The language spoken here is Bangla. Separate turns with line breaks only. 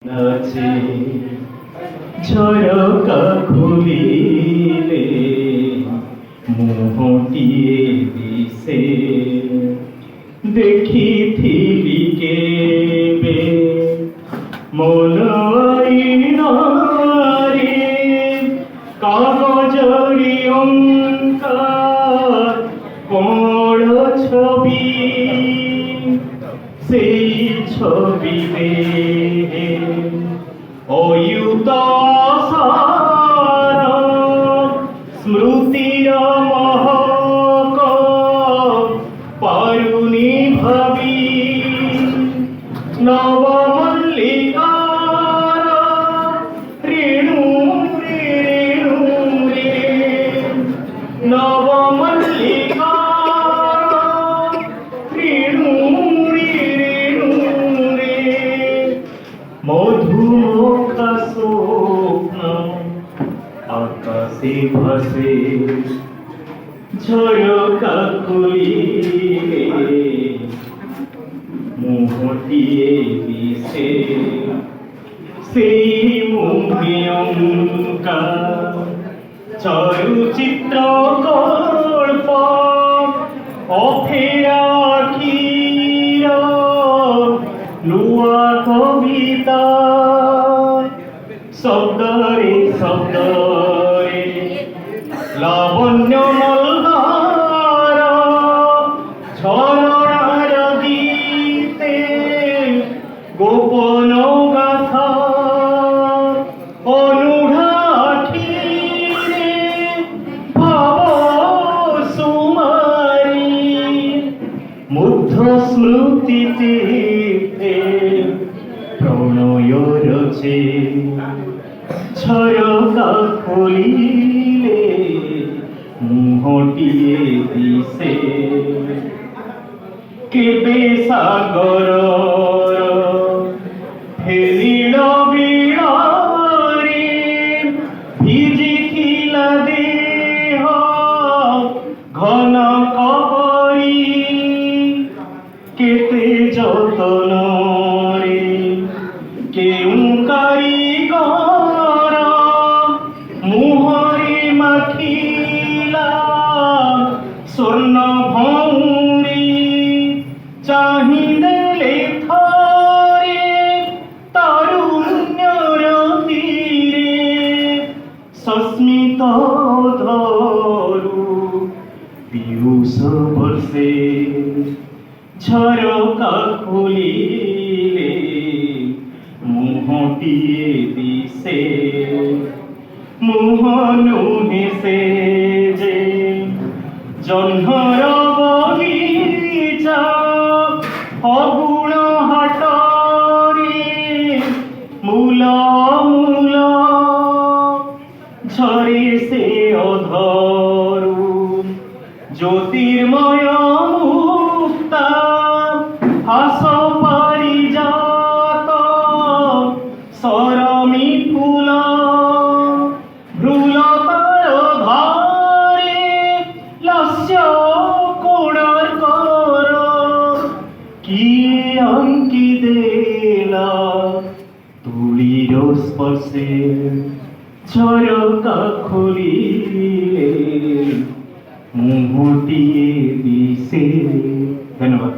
নাচে ঝরকা খুলিলে মুহটিয়ে দিছে দেখিথিলি কেবে মন আইনারে কাগজরি অঙ্কার কোন ছবি সেই ছবিতে অয়ুত সার স্মৃতির মহক পারুনি ভাবি নবমল্লিকার রেণু রেণু রে নবমল্লিকার রেণু রেণু রে মধুমুখা স্বপ্ন আকাশে ভাসে ঝরকা খুলিলে মুহটিয়ে দিছে সেই মুখে অঙ্কার চলচ্চিত্র গল্প অফেরা আখির নুয়া কবিতা শব্দরে শব্দরে লাবণ্য মল্লার ঝরনার গীতে গোপন গাথা অনুঢা আখিরে ভাব সুমারি মুগ্ধ স্মৃতিতে প্রণয় রচে ঝরকা খুলিলে মুহটিয়ে দিছে কেবে সাগর ফেলিল বিড়ারে ভিজিখিলা দেহ ঘন কবরি কেতে যতন রে কেউ কারিগর মুহরে মাখিলা স্বর্ণ ভৌরি চাহিদেলে থরে তারুণ্যর তীরে সস্মিত ধরু পিয়ুষ বর্ষে ঝরকা খুলিলে মুহটিয়ে দিছে মোহনু হেসে যে জহ্নর বগিচা অগুণ হাটরে মূল মূল ঝরে সে অধরু জ্যোতির্ময় মুক্তা হাস পারিজাত সরমি ফুল ভ্রুলতার ধারে লাস্য কোড়ার কর কি অঙ্কি দেলা তুলির স্পর্শে ঝরকা খুলিলে মুহটিয়ে দিছে। ধন্যবাদ।